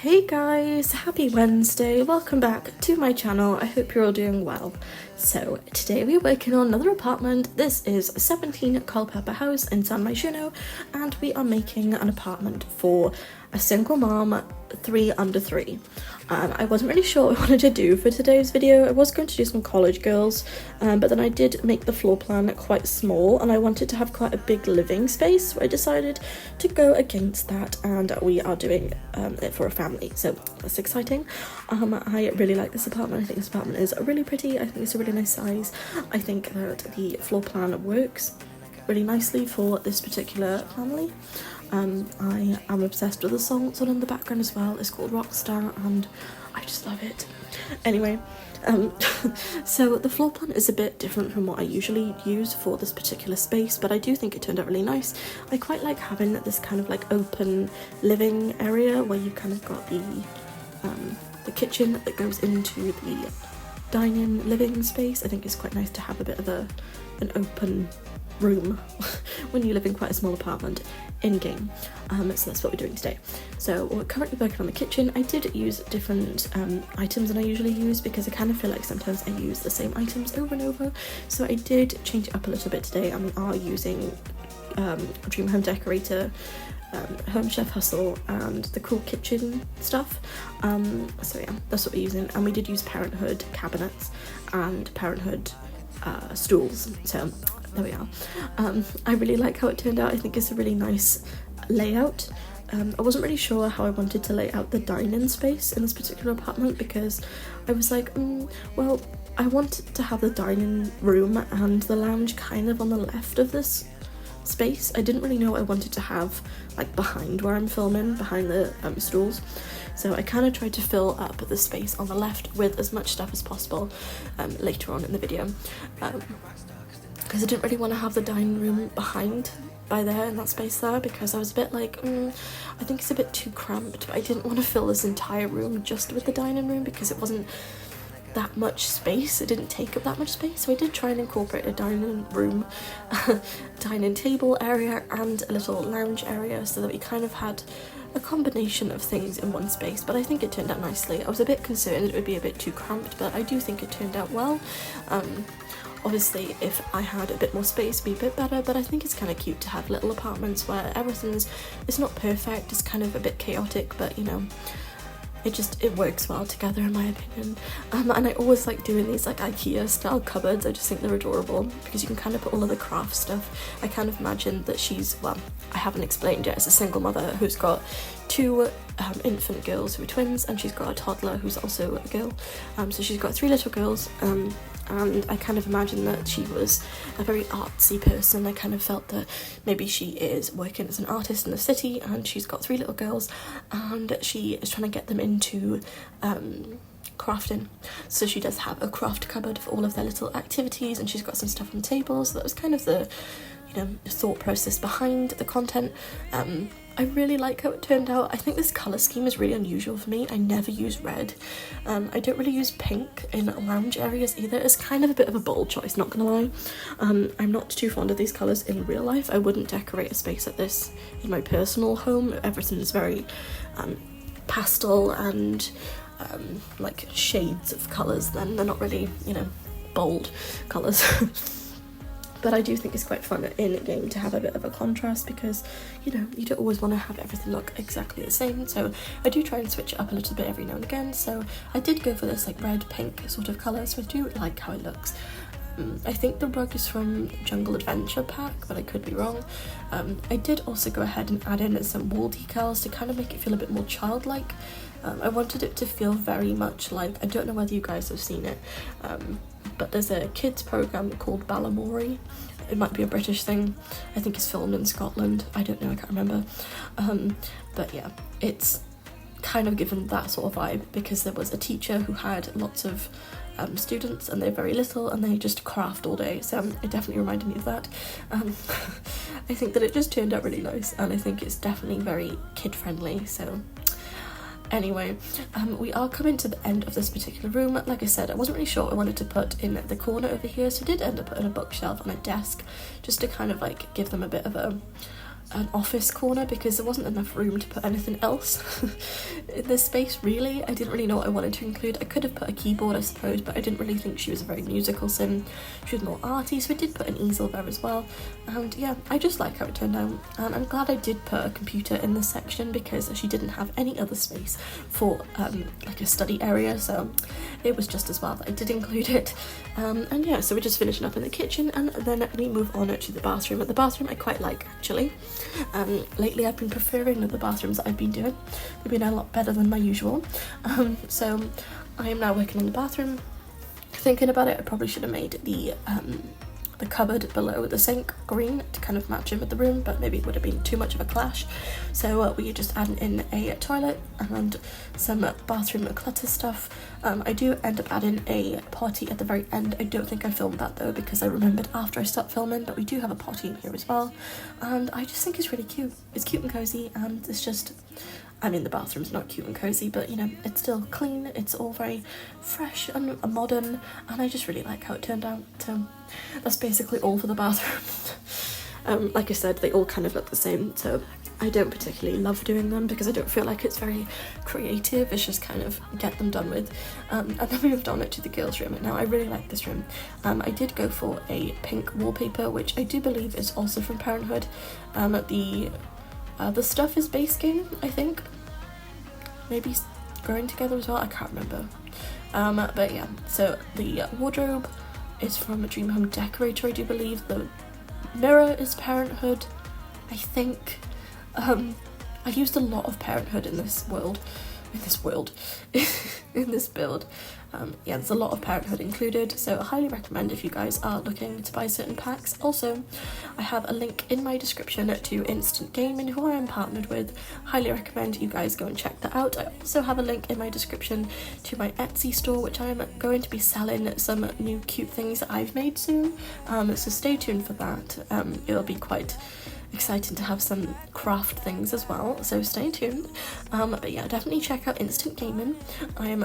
Hey guys, happy Wednesday, welcome back to my channel. I hope you're all doing well. So today we're working on another apartment. This is 17 Culpepper House in San Myshuno, and we are making an apartment for a single mom, 3 under 3. I wasn't really sure what I wanted to do for today's video. I was going to do some college girls, but then I did make the floor plan quite small and I wanted to have quite a big living space, so I decided to go against that, and we are doing it for a family, so that's exciting. I really like this apartment. I think this apartment is really pretty. I think it's a really nice size. I think that the floor plan works really nicely for this particular family. I am obsessed with the song that's on in the background as well. It's called Rockstar and I just love it. Anyway, so the floor plan is a bit different from what I usually use for this particular space, but I do think it turned out really nice. I quite like having this kind of like open living area where you've kind of got the kitchen that goes into the dining living space. I think it's quite nice to have a bit of an open room when you live in quite a small apartment in game. So that's what we're doing today. So we're currently working on the kitchen. I did use different items than I usually use because I kind of feel like sometimes I use the same items over and over, so I did change it up a little bit today, and we are using Dream Home Decorator, Home Chef Hustle and the Cool Kitchen stuff. So yeah, that's what we're using, and we did use Parenthood cabinets and Parenthood stools, so there we are. I really like how it turned out. I think it's a really nice layout. I wasn't really sure how I wanted to lay out the dining space in this particular apartment because I was like, well, I wanted to have the dining room and the lounge kind of on the left of this space. I didn't really know what I wanted to have like behind where I'm filming, behind the stools. So I kind of tried to fill up the space on the left with as much stuff as possible later on in the video. Because I didn't really want to have the dining room behind by there in that space there, because I was a bit like, I think it's a bit too cramped, but I didn't want to fill this entire room just with the dining room because it wasn't that much space. It didn't take up that much space, so I did try and incorporate a dining room, dining table area and a little lounge area so that we kind of had a combination of things in one space, but I think it turned out nicely. I was a bit concerned it would be a bit too cramped, but I do think it turned out well. Obviously, if I had a bit more space, it'd be a bit better, but I think it's kind of cute to have little apartments where it's not perfect, it's kind of a bit chaotic, but you know, it works well together in my opinion. And I always like doing these like IKEA style cupboards. I just think they're adorable because you can kind of put all of the craft stuff. I kind of imagine that I haven't explained yet, as a single mother who's got 2 infant girls who are twins, and she's got a toddler who's also a girl. So she's got 3 little girls, and I kind of imagine that she was a very artsy person. I kind of felt that maybe she is working as an artist in the city and she's got 3 little girls and she is trying to get them into crafting. So she does have a craft cupboard for all of their little activities, and she's got some stuff on the table. So that was kind of the thought process behind the content. I really like how it turned out. I think this colour scheme is really unusual for me. I never use red. I don't really use pink in lounge areas either. It's kind of a bit of a bold choice, not gonna lie. I'm not too fond of these colours in real life. I wouldn't decorate a space like this in my personal home. Everything is very pastel and like shades of colours, then they're not really, bold colours. But I do think it's quite fun in a game to have a bit of a contrast because, you don't always want to have everything look exactly the same. So I do try and switch it up a little bit every now and again. So I did go for this like red pink sort of colour, so I do like how it looks. I think the rug is from Jungle Adventure Pack, but I could be wrong. I did also go ahead and add in some wall decals to kind of make it feel a bit more childlike. I wanted it to feel very much like, I don't know whether you guys have seen it, but there's a kids program called Balamori. It might be a British thing. I think it's filmed in Scotland. I don't know, I can't remember. But yeah, it's kind of given that sort of vibe because there was a teacher who had lots of students and they're very little and they just craft all day, so it definitely reminded me of that. I think that it just turned out really nice, and I think it's definitely very kid friendly. So anyway, we are coming to the end of this particular room. Like I said, I wasn't really sure what I wanted to put in the corner over here, so I did end up putting a bookshelf on a desk just to kind of like give them a bit of a an office corner because there wasn't enough room to put anything else in this space really. I didn't really know what I wanted to include. I could have put a keyboard, I suppose, but I didn't really think she was a very musical sim. She was more arty, so I did put an easel there as well. And yeah, I just like how it turned out. And I'm glad I did put a computer in this section because she didn't have any other space for like a study area, so it was just as well that I did include it. And yeah, so we're just finishing up in the kitchen, and then we move on to the bathroom. The bathroom I quite like actually. Lately I've been preferring the bathrooms that I've been doing. They've been a lot better than my usual. So I am now working in the bathroom. Thinking about it, I probably should have made the cupboard below the sink green to kind of match in with the room, but maybe it would have been too much of a clash. So we just added in a toilet and some bathroom clutter stuff. I do end up adding a potty at the very end. I don't think I filmed that though because I remembered after I stopped filming, but we do have a potty in here as well, and I just think it's really cute. It's cute and cozy, and it's just, I mean, the bathroom's not cute and cozy, but you know, it's still clean, it's all very fresh and modern, and I just really like how it turned out. So that's basically all for the bathroom. Like I said, they all kind of look the same, so I don't particularly love doing them because I don't feel like it's very creative. It's just kind of get them done with. And then we moved on to the girls' room. Now I really like this room. I did go for a pink wallpaper, which I do believe is also from Parenthood. The stuff is base game, I think. Maybe growing together as well, I can't remember. But yeah, so the wardrobe is from a Dream Home Decorator, I do believe. The mirror is Parenthood, I think. I used a lot of Parenthood in this build. Yeah, there's a lot of Parenthood included, so I highly recommend if you guys are looking to buy certain packs. Also, I have a link in my description to Instant Gaming, who I am partnered with. Highly recommend you guys go and check that out. I also have a link in my description to my Etsy store, which I am going to be selling some new cute things that I've made soon, so stay tuned for that. It'll be quite exciting to have some craft things as well, so stay tuned. But yeah, definitely check out Instant Gaming. I'm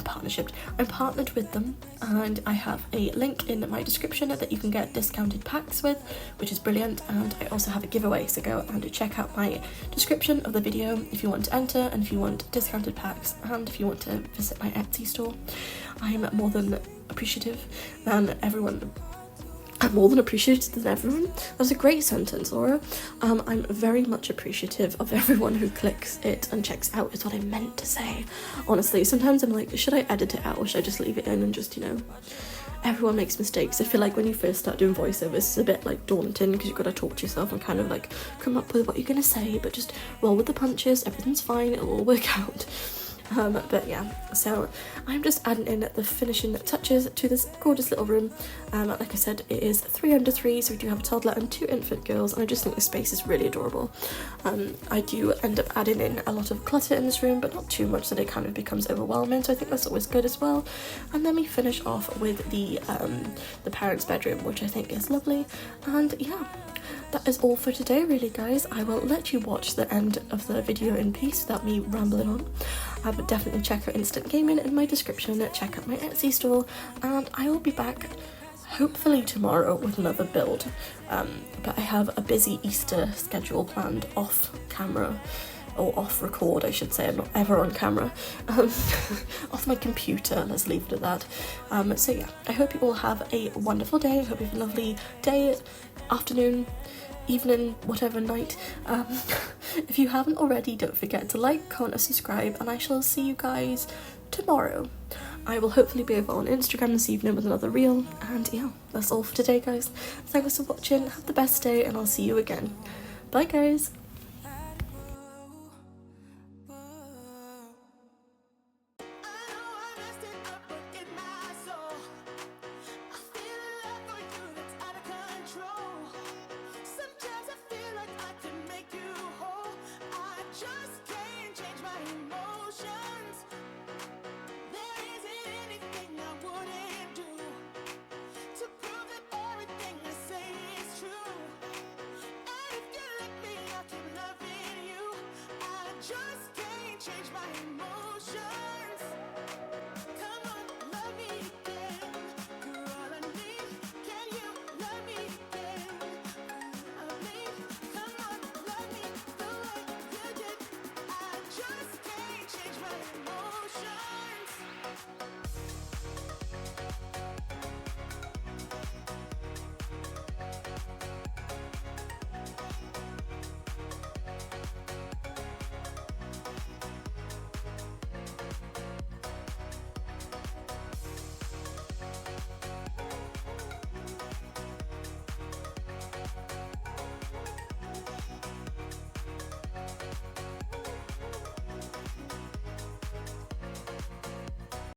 partnered with them, and I have a link in my description that you can get discounted packs with, which is brilliant. And I also have a giveaway, so go and check out my description of the video if you want to enter, and if you want discounted packs, and if you want to visit my Etsy store. I'm more than appreciative than everyone. I'm more than appreciative than everyone. That's a great sentence, Laura. I'm very much appreciative of everyone who clicks it and checks out, is what I meant to say. Honestly, sometimes I'm like, should I edit it out or should I just leave it in and just, you know, everyone makes mistakes. I feel like when you first start doing voiceovers, it's a bit like daunting because you've got to talk to yourself and kind of like come up with what you're going to say, but just roll with the punches, everything's fine, it'll all work out. But yeah, so I'm just adding in the finishing touches to this gorgeous little room. Like I said, it is 3 under 3, so we do have a toddler and 2 infant girls, and I just think the space is really adorable. I do end up adding in a lot of clutter in this room, but not too much that it kind of becomes overwhelming, so I think that's always good as well. And then we finish off with the parents' bedroom, which I think is lovely. And yeah, that is all for today really, guys. I will let you watch the end of the video in peace without me rambling on. But definitely check out Instant Gaming in my description, check out my Etsy store, and I will be back hopefully tomorrow with another build. But I have a busy Easter schedule planned off camera, or off record I should say. I'm not ever on camera. Off my computer, let's leave it at that. So yeah, I hope you all have a wonderful day. I hope you have a lovely day, afternoon, evening, whatever, night. If you haven't already, don't forget to like, comment and subscribe, and I shall see you guys tomorrow. I will hopefully be over on Instagram this evening with another reel, and yeah, that's all for today, guys. Thanks for watching, have the best day, and I'll see you again. Bye, guys. Just can't change my emotions.